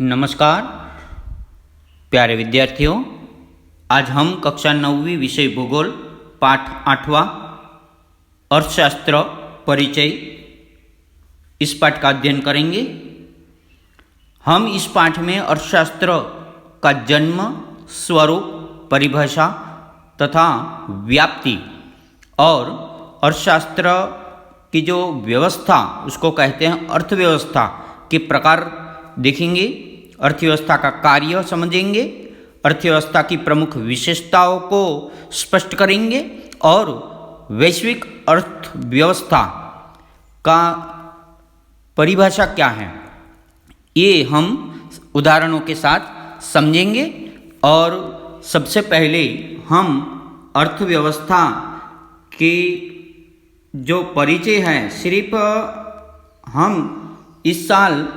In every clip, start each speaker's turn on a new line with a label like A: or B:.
A: नमस्कार प्यारे विद्यार्थियों, आज हम कक्षा 9वीं विषय भूगोल पाठ 8वां अर्थशास्त्र परिचय इस पाठ का अध्ययन करेंगे। हम इस पाठ में अर्थशास्त्र का जन्म, स्वरूप, परिभाषा तथा व्याप्ति और अर्थशास्त्र की जो व्यवस्था उसको कहते हैं अर्थव्यवस्था के प्रकार देखेंगे। अर्थव्यवस्था का कार्य समझेंगे, अर्थव्यवस्था की प्रमुख विशेषताओं को स्पष्ट करेंगे और वैश्विक अर्थव्यवस्था का परिभाषा क्या है ये हम उदाहरणों के साथ समझेंगे। और सबसे पहले हम अर्थव्यवस्था के जो परिचय है, सिर्फ हम इस साल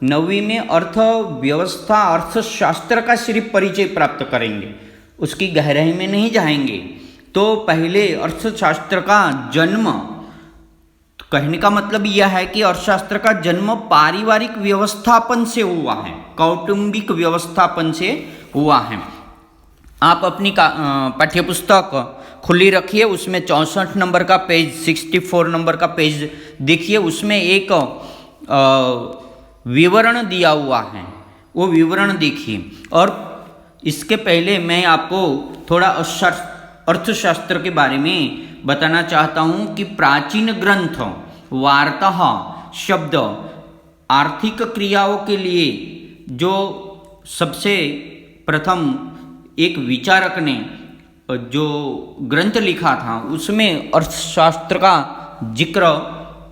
A: 9वीं में अर्थव्यवस्था अर्थशास्त्र का सिर्फ परिचय प्राप्त करेंगे, उसकी गहराई में नहीं जाएंगे। तो पहले अर्थशास्त्र का जन्म, कहने का मतलब यह है कि अर्थशास्त्र का जन्म पारिवारिक व्यवस्थापन से हुआ है, कौटुंबिक व्यवस्थापन से हुआ है। आप अपनी पाठ्यपुस्तक खुली रखिए, उसमें 64 नंबर का पेज, 64 नंबर का पेज देखिए। उसमें एक विवरण दिया हुआ है, वो विवरण देखिए। और इसके पहले मैं आपको थोड़ा अर्थशास्त्र के बारे में बताना चाहता हूँ कि प्राचीन ग्रंथ, वार्ता शब्द आर्थिक क्रियाओं के लिए जो सबसे प्रथम एक विचारक ने जो ग्रंथ लिखा था उसमें अर्थशास्त्र का जिक्र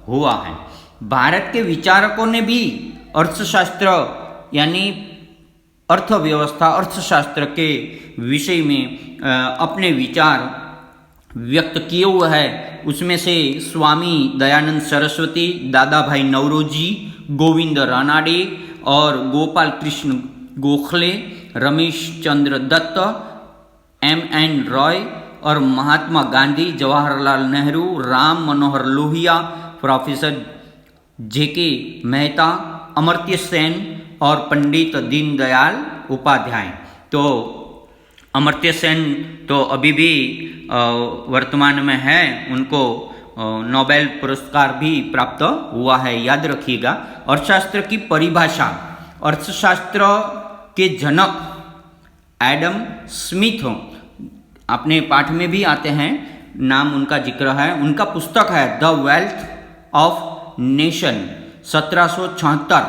A: हुआ है। भारत के विचारकों ने भी अर्थशास्त्र यानी अर्थव्यवस्था, अर्थशास्त्र के विषय में अपने विचार व्यक्त किए हुए हैं। उसमें से स्वामी दयानंद सरस्वती, दादा भाई नौरोजी, गोविंद रानाडे और गोपाल कृष्ण गोखले, रमेश चंद्र दत्त, M.N. रॉय और महात्मा गांधी, जवाहरलाल नेहरू, राम मनोहर लोहिया, प्रोफेसर J.K. मेहता, अमर्त्य सेन और पंडित दीनदयाल उपाध्याय। तो अमर्त्य सेन तो अभी भी वर्तमान में है, उनको नोबेल पुरस्कार भी प्राप्त हुआ है, याद रखिएगा। अर्थशास्त्र की परिभाषा, अर्थशास्त्र के जनक एडम स्मिथ, अपने पाठ में भी आते हैं, नाम उनका जिक्र है। उनका पुस्तक है द वेल्थ ऑफ नेशन 1776।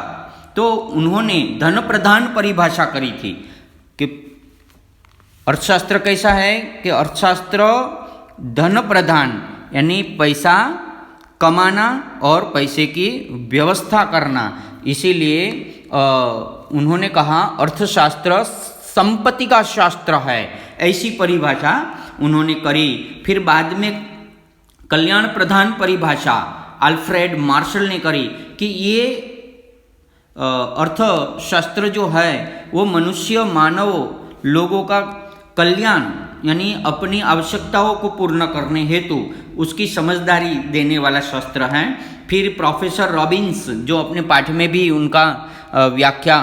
A: तो उन्होंने धन प्रधान परिभाषा करी थी कि अर्थशास्त्र कैसा है कि अर्थशास्त्र धन प्रधान यानी पैसा कमाना और पैसे की व्यवस्था करना। इसीलिए उन्होंने कहा अर्थशास्त्र संपत्ति का शास्त्र है, ऐसी परिभाषा उन्होंने करी। फिर बाद में कल्याण प्रधान परिभाषा अल्फ्रेड मार्शल ने करी कि ये अर्थशास्त्र जो है वो मनुष्य, मानव, लोगों का कल्याण यानी अपनी आवश्यकताओं को पूर्ण करने हेतु उसकी समझदारी देने वाला शास्त्र है। फिर प्रोफेसर रॉबिन्स, जो अपने पाठ में भी उनका व्याख्या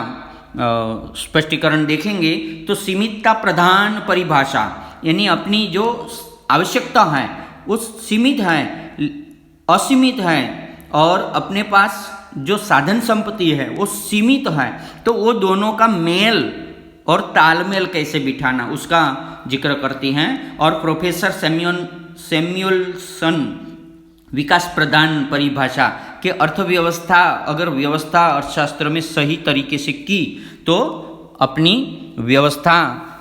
A: स्पष्टीकरण देखेंगे, तो सीमितता प्रधान परिभाषा यानी अपनी जो आवश्यकता है वो सीमित है, असीमित है, और अपने पास जो साधन संपत्ति है वो सीमित है। तो वो दोनों का मेल और तालमेल कैसे बिठाना उसका जिक्र करती हैं। और प्रोफेसर सैमुअलसन विकास प्रधान परिभाषा कि अर्थव्यवस्था, अगर व्यवस्था अर्थशास्त्र में सही तरीके से की तो अपनी व्यवस्था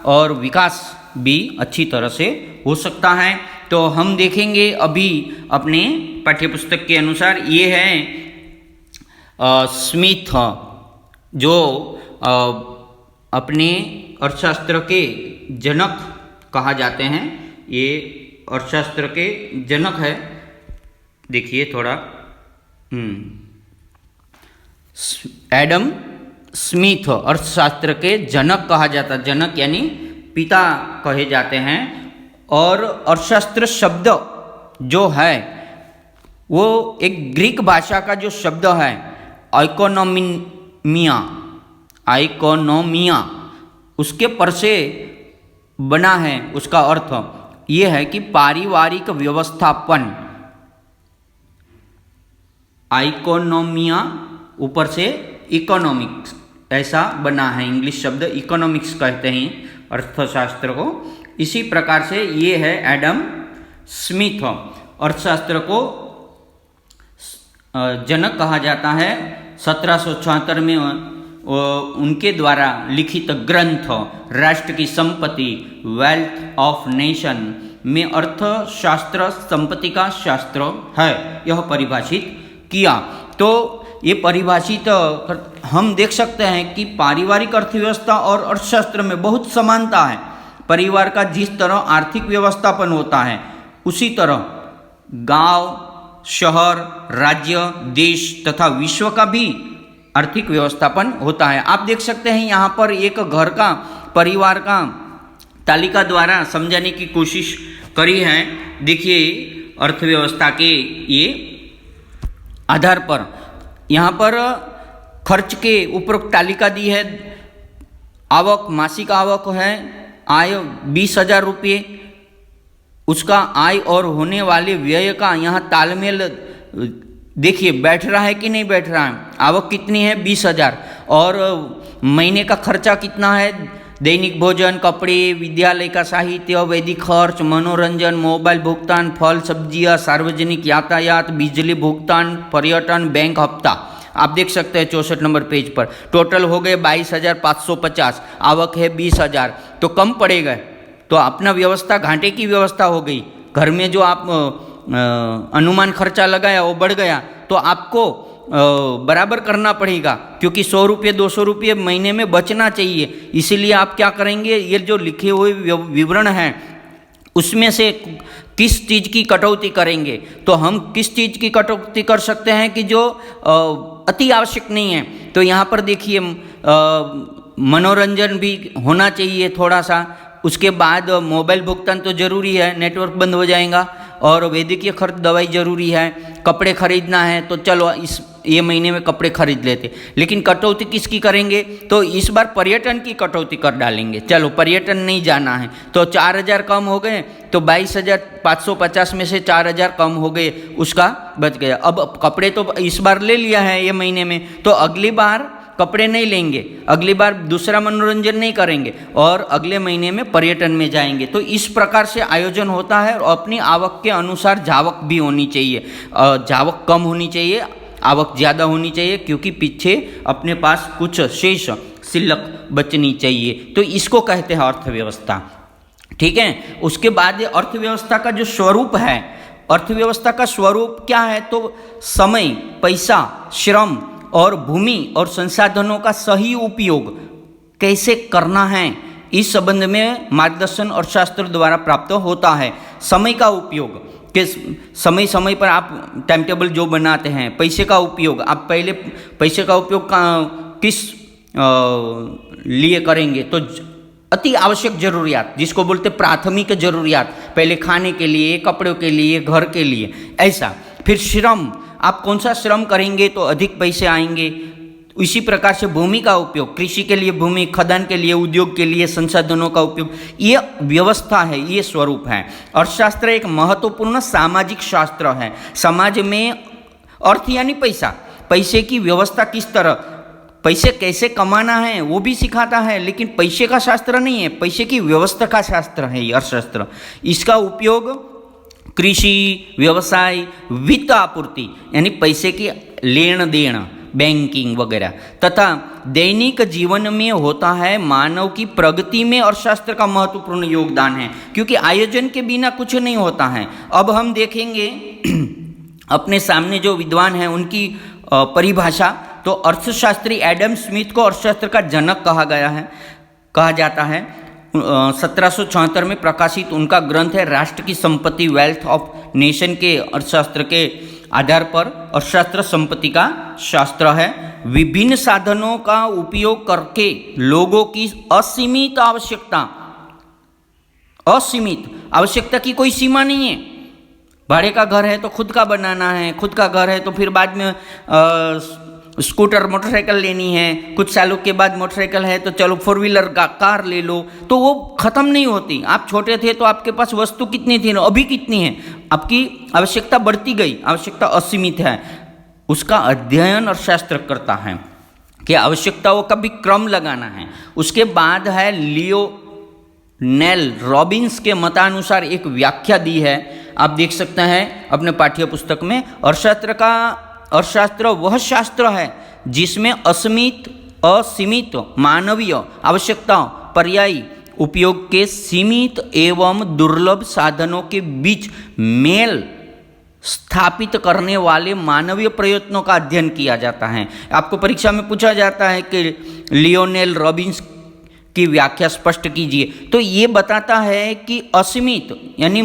A: और विकास भी अच्छी तरह से हो सकता है। तो हम देखेंगे अभी अपने पाठ्यपुस्तक के अनुसार, ये है स्मिथ जो अपने अर्थशास्त्र के जनक कहा जाते हैं, ये अर्थशास्त्र के जनक है। देखिए थोड़ा, एडम स्मिथ अर्थशास्त्र के जनक कहा जाता, जनक यानी पिता कहे जाते हैं। और अर्थशास्त्र शब्द जो है वो एक ग्रीक भाषा का जो शब्द है इकोनोमिया, इकोनोमिया, उसके पर से बना है। उसका अर्थ ये है कि पारिवारिक व्यवस्थापन। इकोनोमिया ऊपर से इकोनॉमिक्स ऐसा बना है। इंग्लिश शब्द इकोनॉमिक्स कहते हैं अर्थशास्त्र को। इसी प्रकार से ये है एडम स्मिथ। अर्थशास्त्र को जनक कहा जाता है। 1776 में उनके द्वारा लिखित ग्रंथ राष्ट्र की संपत्ति वेल्थ ऑफ नेशन में अर्थशास्त्र संपत्ति का शास्त्र है, यह परिभाषित किया। तो ये परिभाषित हम देख सकते हैं कि पारिवारिक अर्थव्यवस्था और अर्थशास्त्र में बहुत समानता है। परिवार का जिस तरह आर्थिक व्यवस्थापन होता है उसी तरह गांव, शहर, राज्य, देश तथा विश्व का भी आर्थिक व्यवस्थापन होता है। आप देख सकते हैं यहाँ पर एक घर का, परिवार का तालिका द्वारा समझाने की कोशिश करी है। देखिए अर्थव्यवस्था के ये आधार पर यहाँ पर खर्च के उपरोक्त तालिका दी है। आवक, मासिक आवक है आय 20,000 रुपये, उसका आय और होने वाले व्यय का यहाँ तालमेल देखिए बैठ रहा है कि नहीं बैठ रहा है। आवक कितनी है 20,000 और महीने का खर्चा कितना है, दैनिक भोजन, कपड़े, विद्यालय का साहित्य, वैदिक खर्च, मनोरंजन, मोबाइल भुगतान, फल सब्जियां, सार्वजनिक यातायात, बिजली भुगतान, पर्यटन, बैंक हफ्ता। आप देख सकते हैं 64 नंबर पेज पर टोटल हो गए 22,550। आवक है 20,000 तो कम पड़ेगा। तो अपना व्यवस्था घाटे की व्यवस्था हो गई। घर में जो आप अनुमान खर्चा लगाया वो बढ़ गया तो आपको बराबर करना पड़ेगा, क्योंकि 100 रुपये 200 रुपये महीने में बचना चाहिए। इसीलिए आप क्या करेंगे, ये जो लिखे हुए विवरण हैं उसमें से किस चीज़ की कटौती करेंगे। तो हम किस चीज़ की कटौती कर सकते हैं कि जो अति आवश्यक नहीं है। तो यहाँ पर देखिए मनोरंजन भी होना चाहिए थोड़ा सा। उसके बाद मोबाइल भुगतान तो ज़रूरी है, नेटवर्क बंद हो जाएगा। और वैद्यकीय खर्च, दवाई ज़रूरी है। कपड़े खरीदना है तो चलो ये महीने में कपड़े खरीद लेते। लेकिन कटौती किसकी करेंगे, तो इस बार पर्यटन की कटौती कर डालेंगे। चलो पर्यटन नहीं जाना है तो 4,000 कम हो गए, तो 22,550 में से 4,000 कम हो गए, उसका बच गया। अब कपड़े तो इस बार ले लिया है ये महीने में, तो अगली बार कपड़े नहीं लेंगे, अगली बार दूसरा मनोरंजन नहीं करेंगे और अगले महीने में पर्यटन में जाएंगे। तो इस प्रकार से आयोजन होता है। और अपनी आवक के अनुसार जावक भी होनी चाहिए। जावक कम होनी चाहिए, आवक ज़्यादा होनी चाहिए, क्योंकि पीछे अपने पास कुछ शेष शिल्लक बचनी चाहिए। तो इसको कहते हैं अर्थव्यवस्था। ठीक है। उसके बाद अर्थव्यवस्था का जो स्वरूप है, अर्थव्यवस्था का स्वरूप क्या है, तो समय, पैसा, श्रम और भूमि और संसाधनों का सही उपयोग कैसे करना है, इस संबंध में मार्गदर्शन अर्थशास्त्र द्वारा प्राप्त होता है। समय का उपयोग, किस समय समय पर आप टाइम टेबल जो बनाते हैं। पैसे का उपयोग, आप पहले पैसे का उपयोग किस लिए करेंगे, तो अति आवश्यक जरूरियात जिसको बोलते प्राथमिक जरूरियात, पहले खाने के लिए, कपड़ों के लिए, घर के लिए, ऐसा। फिर श्रम, आप कौन सा श्रम करेंगे तो अधिक पैसे आएंगे। इसी प्रकार से भूमि का उपयोग, कृषि के लिए भूमि, खदान के लिए, उद्योग के लिए संसाधनों का उपयोग, ये व्यवस्था है, ये स्वरूप है। अर्थशास्त्र एक महत्वपूर्ण सामाजिक शास्त्र है। समाज में अर्थ यानी पैसा, पैसे की व्यवस्था किस तरह, पैसे कैसे कमाना है वो भी सिखाता है, लेकिन पैसे का शास्त्र नहीं है, पैसे की व्यवस्था का शास्त्र है ये अर्थशास्त्र। इसका उपयोग कृषि, व्यवसाय, वित्त आपूर्ति यानी पैसे की लेन देन, बैंकिंग वगैरह तथा दैनिक जीवन में होता है। मानव की प्रगति में अर्थशास्त्र का महत्वपूर्ण योगदान है, क्योंकि आयोजन के बिना कुछ नहीं होता है। अब हम देखेंगे अपने सामने जो विद्वान हैं उनकी परिभाषा। तो अर्थशास्त्री एडम स्मिथ को अर्थशास्त्र का जनक कहा जाता है। 1776 में प्रकाशित उनका ग्रंथ है राष्ट्र की संपत्ति, वेल्थ ऑफ नेशन के अर्थशास्त्र के आधार पर अर्थशास्त्र संपत्ति का शास्त्र है। विभिन्न साधनों का उपयोग करके लोगों की असीमित आवश्यकता की कोई सीमा नहीं है। भाड़े का घर है तो खुद का बनाना है, खुद का घर है तो फिर बाद में स्कूटर मोटरसाइकिल लेनी है, कुछ सालों के बाद मोटरसाइकिल है तो चलो 4 व्हीलर का कार ले लो, तो वो खत्म नहीं होती। आप छोटे थे तो आपके पास वस्तु कितनी थी, अभी कितनी है, आपकी आवश्यकता बढ़ती गई, आवश्यकता असीमित है। उसका अध्ययन अर्थशास्त्र करता है कि आवश्यकताओं का भी क्रम लगाना है। उसके बाद है लियोनेल रॉबिन्स के मतानुसार एक व्याख्या दी है, आप देख सकते हैं अपने पाठ्य पुस्तक में। अर्थशास्त्र वह शास्त्र है जिसमें असीमित मानवीय आवश्यकताओं, पर्यायी उपयोग के सीमित एवं दुर्लभ साधनों के बीच मेल स्थापित करने वाले मानवीय प्रयत्नों का अध्ययन किया जाता है। आपको परीक्षा में पूछा जाता है कि लियोनेल रॉबिन्स की व्याख्या स्पष्ट कीजिए, तो ये बताता है कि असीमित यानी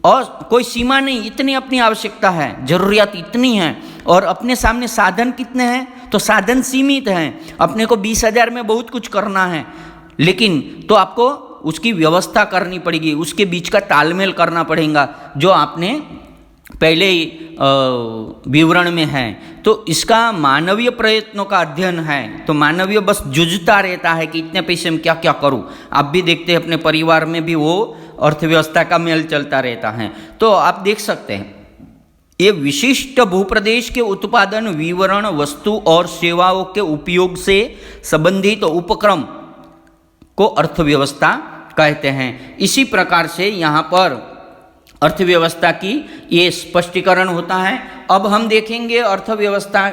A: और कोई सीमा नहीं, इतनी अपनी आवश्यकता है, जरूरियात इतनी है, और अपने सामने साधन कितने हैं, तो साधन सीमित हैं। अपने को 20,000 में बहुत कुछ करना है, लेकिन तो आपको उसकी व्यवस्था करनी पड़ेगी, उसके बीच का तालमेल करना पड़ेगा, जो आपने पहले विवरण में है। तो इसका मानवीय प्रयत्नों का अध्ययन है। तो मानवीय बस जूझता रहता है कि इतने पैसे में क्या क्या करूं। आप भी देखते हैं अपने परिवार में भी वो अर्थव्यवस्था का मेल चलता रहता है। तो आप देख सकते हैं ये विशिष्ट भूप्रदेश के उत्पादन विवरण, वस्तु और सेवाओं के उपयोग से संबंधित उपक्रम को अर्थव्यवस्था कहते हैं। इसी प्रकार से यहाँ पर अर्थव्यवस्था की ये स्पष्टीकरण होता है। अब हम देखेंगे अर्थव्यवस्था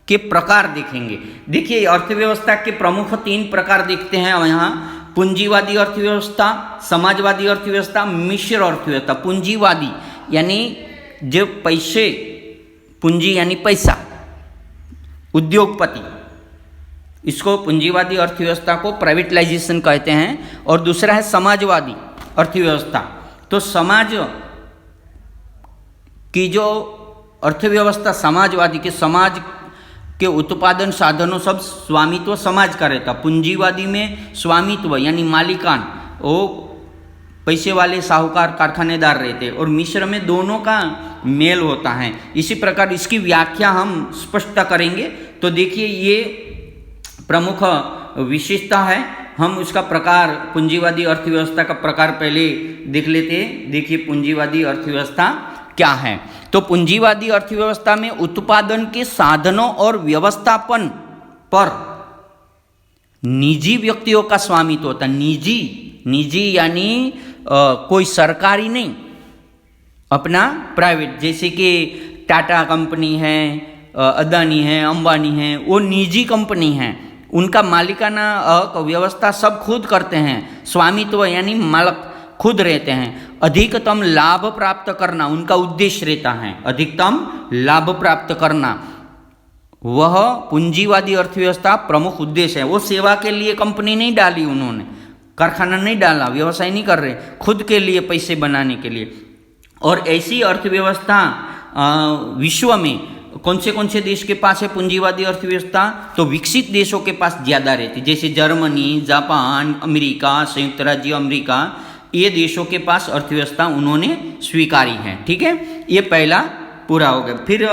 A: के प्रकार देखेंगे। देखिए अर्थव्यवस्था के प्रमुख 3 प्रकार देखते हैं यहाँ, पूंजीवादी अर्थव्यवस्था, समाजवादी अर्थव्यवस्था, मिश्र अर्थव्यवस्था। पूंजीवादी यानी जो पैसे, पूंजी यानी पैसा, उद्योगपति, इसको पूंजीवादी अर्थव्यवस्था को प्राइवेटलाइजेशन कहते हैं। और दूसरा है समाजवादी अर्थव्यवस्था। तो समाज की जो अर्थव्यवस्था समाजवादी के, समाज के उत्पादन साधनों सब स्वामित्व समाज का रहता। पूंजीवादी में स्वामित्व यानी मालिकान, वो पैसे वाले साहूकार कारखानेदार रहते, और मिश्र में दोनों का मेल होता है। इसी प्रकार इसकी व्याख्या हम स्पष्ट करेंगे। तो देखिए ये प्रमुख विशेषता है। हम उसका प्रकार, पूंजीवादी अर्थव्यवस्था का प्रकार पहले देख लेते हैं। देखिए पूंजीवादी अर्थव्यवस्था क्या है। तो पूंजीवादी अर्थव्यवस्था में उत्पादन के साधनों और व्यवस्थापन पर निजी व्यक्तियों का स्वामित्व होता है। निजी यानी कोई सरकारी नहीं, अपना प्राइवेट, जैसे कि टाटा कंपनी है, अदानी है, अंबानी है, वो निजी कंपनी है, उनका मालिकाना हक व्यवस्था सब खुद करते हैं। स्वामित्व यानी मालिक खुद रहते हैं। अधिकतम लाभ प्राप्त करना उनका उद्देश्य रहता है, अधिकतम लाभ प्राप्त करना वह पूंजीवादी अर्थव्यवस्था प्रमुख उद्देश्य है। वो सेवा के लिए कंपनी नहीं डाली, उन्होंने कारखाना नहीं डाला, व्यवसाय नहीं कर रहे, खुद के लिए पैसे बनाने के लिए। और ऐसी अर्थव्यवस्था विश्व में कौन से देश के पास है पूंजीवादी अर्थव्यवस्था, तो विकसित देशों के पास ज़्यादा रहती, जैसे जर्मनी, जापान, अमेरिका, संयुक्त राज्य अमेरिका, ये देशों के पास अर्थव्यवस्था उन्होंने स्वीकारी है। ठीक है, ये पहला पूरा हो गया। फिर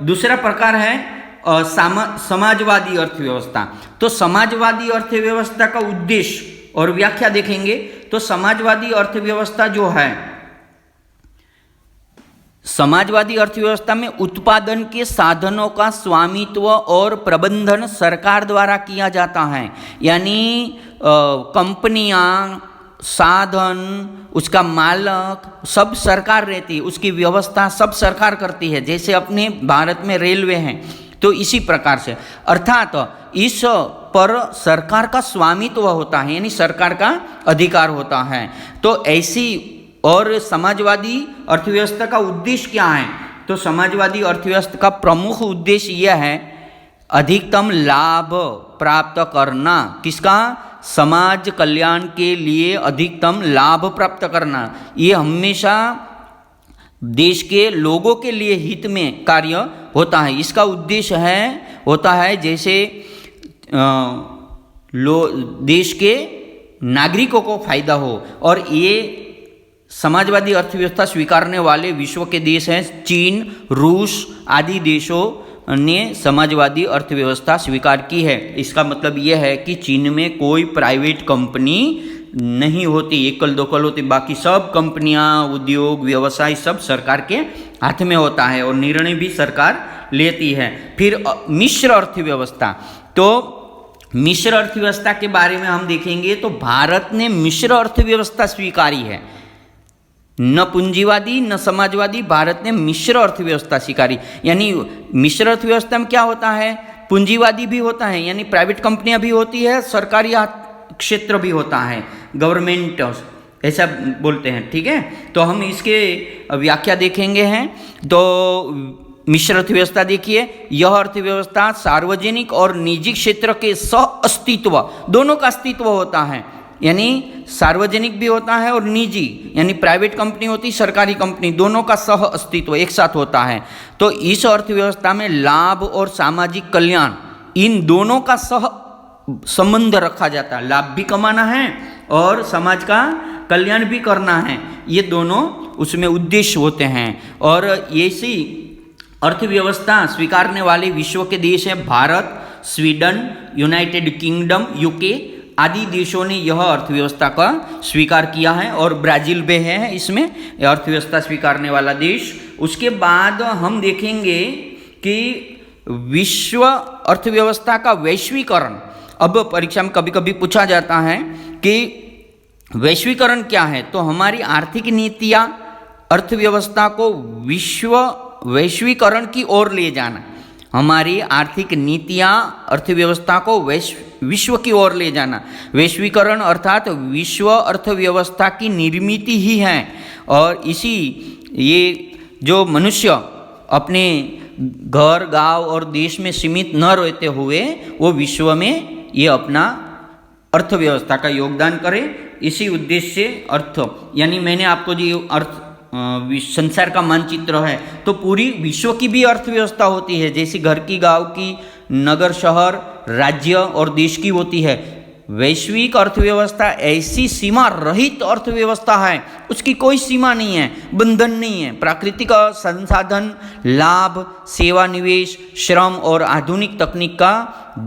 A: दूसरा प्रकार है समाजवादी अर्थव्यवस्था। तो समाजवादी अर्थव्यवस्था का उद्देश्य और व्याख्या देखेंगे। तो समाजवादी अर्थव्यवस्था जो है, समाजवादी अर्थव्यवस्था में उत्पादन के साधनों का स्वामित्व और प्रबंधन सरकार द्वारा किया जाता है। यानी कंपनियां, साधन, उसका मालक सब सरकार रहती है, उसकी व्यवस्था सब सरकार करती है। जैसे अपने भारत में रेलवे हैं, तो इसी प्रकार से, अर्थात इस पर सरकार का स्वामित्व होता है, यानी सरकार का अधिकार होता है। तो ऐसी और समाजवादी अर्थव्यवस्था का उद्देश्य क्या है, तो समाजवादी अर्थव्यवस्था का प्रमुख उद्देश्य यह है अधिकतम लाभ प्राप्त करना। किसका? समाज कल्याण के लिए अधिकतम लाभ प्राप्त करना। ये हमेशा देश के लोगों के लिए हित में कार्य होता है। इसका उद्देश्य होता है जैसे देश के नागरिकों को फायदा हो। और ये समाजवादी अर्थव्यवस्था स्वीकारने वाले विश्व के देश हैं चीन, रूस आदि देशों ने समाजवादी अर्थव्यवस्था स्वीकार की है। इसका मतलब यह है कि चीन में कोई प्राइवेट कंपनी नहीं होती, एकल दोकल होती, बाकी सब कंपनियां, उद्योग, व्यवसाय सब सरकार के हाथ में होता है और निर्णय भी सरकार लेती है। फिर मिश्र अर्थव्यवस्था, तो मिश्र अर्थव्यवस्था के बारे में हम देखेंगे तो भारत ने मिश्र अर्थव्यवस्था स्वीकारी है, न पूंजीवादी न समाजवादी, भारत ने मिश्र अर्थव्यवस्था स्वीकारी। यानी मिश्र अर्थव्यवस्था में क्या होता है, पूंजीवादी भी होता है यानी प्राइवेट कंपनियां भी होती है, सरकारी क्षेत्र भी होता है, गवर्नमेंट ऐसा बोलते हैं, ठीक है। तो हम इसके व्याख्या देखेंगे हैं। तो मिश्र अर्थव्यवस्था देखिए, यह अर्थव्यवस्था सार्वजनिक और निजी क्षेत्र के सह अस्तित्व, दोनों का अस्तित्व होता है, यानी सार्वजनिक भी होता है और निजी यानी प्राइवेट कंपनी होती, सरकारी कंपनी, दोनों का सह अस्तित्व एक साथ होता है। तो इस अर्थव्यवस्था में लाभ और सामाजिक कल्याण, इन दोनों का सह संबंध रखा जाता है। लाभ भी कमाना है और समाज का कल्याण भी करना है, ये दोनों उसमें उद्देश्य होते हैं। और ऐसी अर्थव्यवस्था स्वीकारने वाले विश्व के देश हैं Bharat, Sweden, United kingdom, UK आदि देशों ने यह अर्थव्यवस्था का स्वीकार किया है और ब्राज़ील भी है इसमें अर्थव्यवस्था स्वीकारने वाला देश। उसके बाद हम देखेंगे कि विश्व अर्थव्यवस्था का वैश्वीकरण, अब परीक्षा में कभी कभी पूछा जाता है कि वैश्वीकरण क्या है, तो हमारी आर्थिक नीतियाँ अर्थव्यवस्था को वैश्वीकरण की ओर ले जाना, हमारी आर्थिक नीतियाँ अर्थव्यवस्था को विश्व की ओर ले जाना। वैश्वीकरण अर्थात विश्व अर्थव्यवस्था की निर्मित ही है और इसी ये जो मनुष्य अपने घर, गांव और देश में सीमित न रहते हुए वो विश्व में ये अपना अर्थव्यवस्था का योगदान करे, इसी उद्देश्य से अर्थ, यानी मैंने आपको जो अर्थ संसार का मानचित्र है तो पूरी विश्व की भी अर्थव्यवस्था होती है, जैसे घर की, गांव की, नगर, शहर, राज्य और देश की होती है। वैश्विक अर्थव्यवस्था ऐसी सीमा रहित अर्थव्यवस्था है, उसकी कोई सीमा नहीं है, बंधन नहीं है। प्राकृतिक संसाधन, लाभ, सेवा, निवेश, श्रम और आधुनिक तकनीक का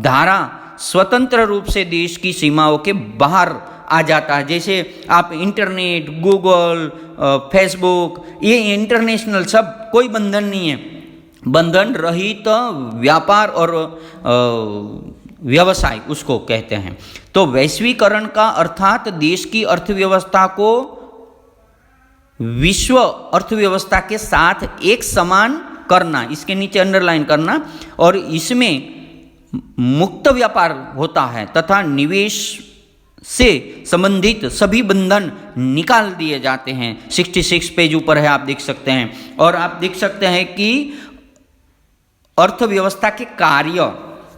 A: धारा स्वतंत्र रूप से देश की सीमाओं के बाहर आ जाता है। जैसे आप इंटरनेट, गूगल, फेसबुक, ये इंटरनेशनल, सब कोई बंधन नहीं है, बंधन रहित व्यापार और व्यवसाय उसको कहते हैं। तो वैश्वीकरण का अर्थात देश की अर्थव्यवस्था को विश्व अर्थव्यवस्था के साथ एक समान करना, इसके नीचे अंडरलाइन करना, और इसमें मुक्त व्यापार होता है तथा निवेश से संबंधित सभी बंधन निकाल दिए जाते हैं। 66 पेज ऊपर है, आप देख सकते हैं। और आप देख सकते हैं कि अर्थव्यवस्था के कार्य,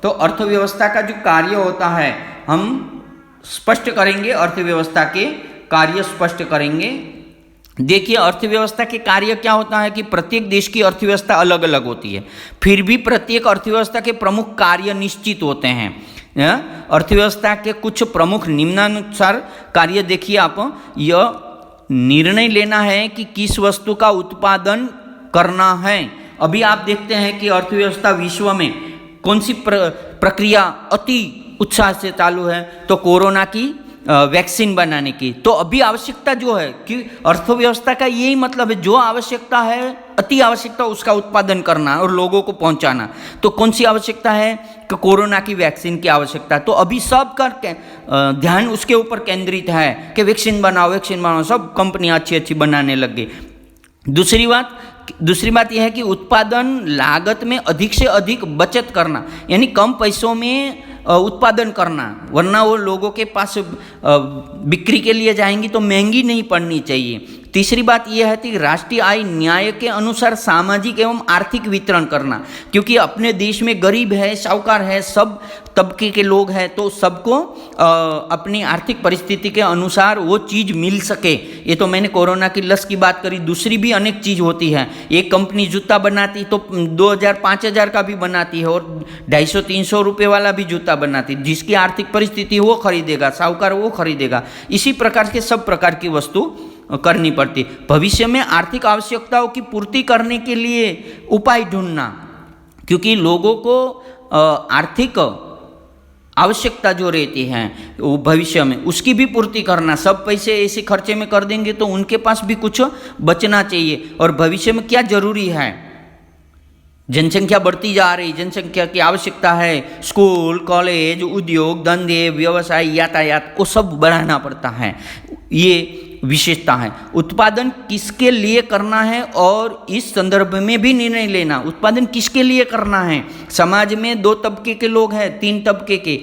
A: तो अर्थव्यवस्था का जो कार्य होता है हम स्पष्ट करेंगे, अर्थव्यवस्था के कार्य स्पष्ट करेंगे। देखिए अर्थव्यवस्था के कार्य क्या होता है कि प्रत्येक देश की अर्थव्यवस्था अलग अलग होती है, फिर भी प्रत्येक अर्थव्यवस्था के प्रमुख कार्य निश्चित होते हैं। अर्थव्यवस्था के कुछ प्रमुख निम्नानुसार कार्य देखिए आप, यह निर्णय लेना है कि किस वस्तु का उत्पादन करना है। अभी आप देखते हैं कि अर्थव्यवस्था विश्व में कौन सी प्रक्रिया अति उत्साह से चालू है, तो कोरोना की वैक्सीन बनाने की। तो अभी आवश्यकता जो है कि अर्थव्यवस्था का यही मतलब है, जो आवश्यकता है, अति आवश्यकता, उसका उत्पादन करना और लोगों को पहुंचाना। तो कौन सी आवश्यकता है कि कोरोना की वैक्सीन की आवश्यकता। तो अभी सब का ध्यान उसके ऊपर केंद्रित है कि वैक्सीन बनाओ, सब कंपनियां अच्छी अच्छी बनाने लग गई। दूसरी बात यह है कि उत्पादन लागत में अधिक से अधिक बचत करना, यानी कम पैसों में उत्पादन करना, वरना वो लोगों के पास बिक्री के लिए जाएंगी तो महंगी नहीं पड़नी चाहिए। तीसरी बात यह है कि राष्ट्रीय आय न्याय के अनुसार सामाजिक एवं आर्थिक वितरण करना, क्योंकि अपने देश में गरीब है, साहूकार है, सब तबके के लोग हैं, तो सबको अपनी आर्थिक परिस्थिति के अनुसार वो चीज़ मिल सके। ये तो मैंने कोरोना की लस की बात करी, दूसरी भी अनेक चीज़ होती है। एक कंपनी जूता बनाती तो 2000-5000 का भी बनाती है और 250-300 रुपये वाला भी जूता बनाती, जिसकी आर्थिक परिस्थिति वो खरीदेगा, साहूकार वो खरीदेगा। इसी प्रकार के सब प्रकार की वस्तु करनी पड़ती। भविष्य में आर्थिक आवश्यकताओं की पूर्ति करने के लिए उपाय ढूंढना, क्योंकि लोगों को आर्थिक आवश्यकता जो रहती है वो भविष्य में उसकी भी पूर्ति करना, सब पैसे ऐसे खर्चे में कर देंगे तो उनके पास भी कुछ बचना चाहिए। और भविष्य में क्या जरूरी है, जनसंख्या बढ़ती जा रही, जनसंख्या की आवश्यकता है, स्कूल कॉलेज उद्योग धंधे व्यवसाय यातायात को सब बढ़ाना पड़ता है। ये विशेषता है। उत्पादन किसके लिए करना है और इस संदर्भ में भी निर्णय लेना, उत्पादन किसके लिए करना है। समाज में दो तबके के लोग हैं, तीन तबके के,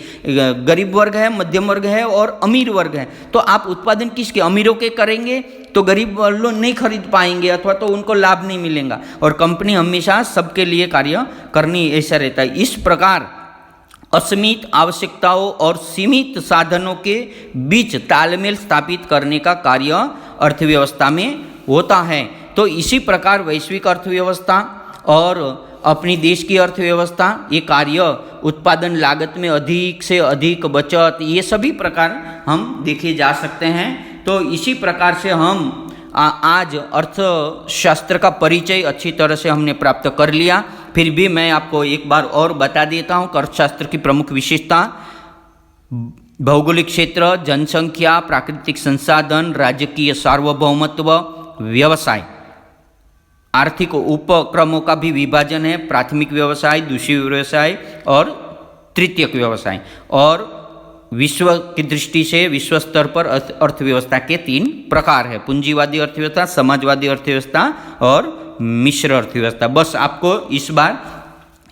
A: गरीब वर्ग है, मध्यम वर्ग है और अमीर वर्ग है। तो आप उत्पादन किसके, अमीरों के करेंगे तो गरीब लोग नहीं खरीद पाएंगे अथवा तो उनको लाभ नहीं मिलेगा। और कंपनी हमेशा सबके लिए कार्य करनी, ऐसा रहता है। इस प्रकार असीमित आवश्यकताओं और सीमित साधनों के बीच तालमेल स्थापित करने का कार्य अर्थव्यवस्था में होता है। तो इसी प्रकार वैश्विक अर्थव्यवस्था और अपनी देश की अर्थव्यवस्था, ये कार्य उत्पादन लागत में अधिक से अधिक बचत, ये सभी प्रकार हम देखे जा सकते हैं। तो इसी प्रकार से हम आज अर्थशास्त्र का परिचय अच्छी तरह से हमने प्राप्त कर लिया। फिर भी मैं आपको एक बार और बता देता हूँ कि अर्थशास्त्र की प्रमुख विशेषता भौगोलिक क्षेत्र, जनसंख्या, प्राकृतिक संसाधन, राजकीय सार्वभौमत्व, व्यवसाय, आर्थिक उपक्रमों का भी विभाजन है, प्राथमिक व्यवसाय, द्वितीय व्यवसाय और तृतीयक व्यवसाय। और विश्व की दृष्टि से विश्व स्तर पर अर्थव्यवस्था के तीन प्रकार है, पूंजीवादी अर्थव्यवस्था, समाजवादी अर्थव्यवस्था और मिश्र अर्थव्यवस्था। बस आपको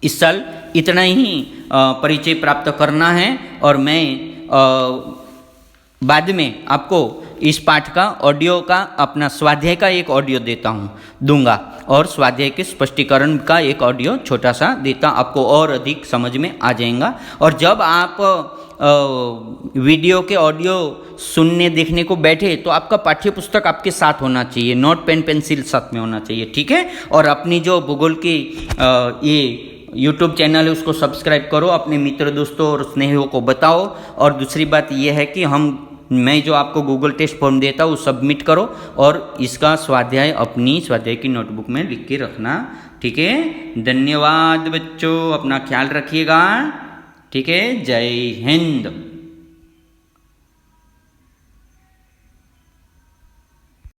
A: इस साल इतना ही परिचय प्राप्त करना है और मैं बाद में आपको इस पाठ का ऑडियो का अपना स्वाध्याय का एक ऑडियो दूंगा और स्वाध्याय के स्पष्टीकरण का एक ऑडियो छोटा सा देता, आपको और अधिक समझ में आ जाएगा। और जब आप वीडियो के ऑडियो सुनने देखने को बैठे तो आपका पाठ्य पुस्तक आपके साथ होना चाहिए, नोट पेन पेंसिल साथ में होना चाहिए, ठीक है। और अपनी जो भूगोल की ये यूट्यूब चैनल है उसको सब्सक्राइब करो, अपने मित्र दोस्तों और स्नेहियों को बताओ। और दूसरी बात यह है कि मैं जो आपको गूगल टेस्ट फॉर्म देता हूँ सबमिट करो और इसका स्वाध्याय अपनी स्वाध्याय की नोटबुक में लिख के रखना, ठीक है। धन्यवाद बच्चों, अपना ख्याल रखिएगा, ठीक है। जय हिंद।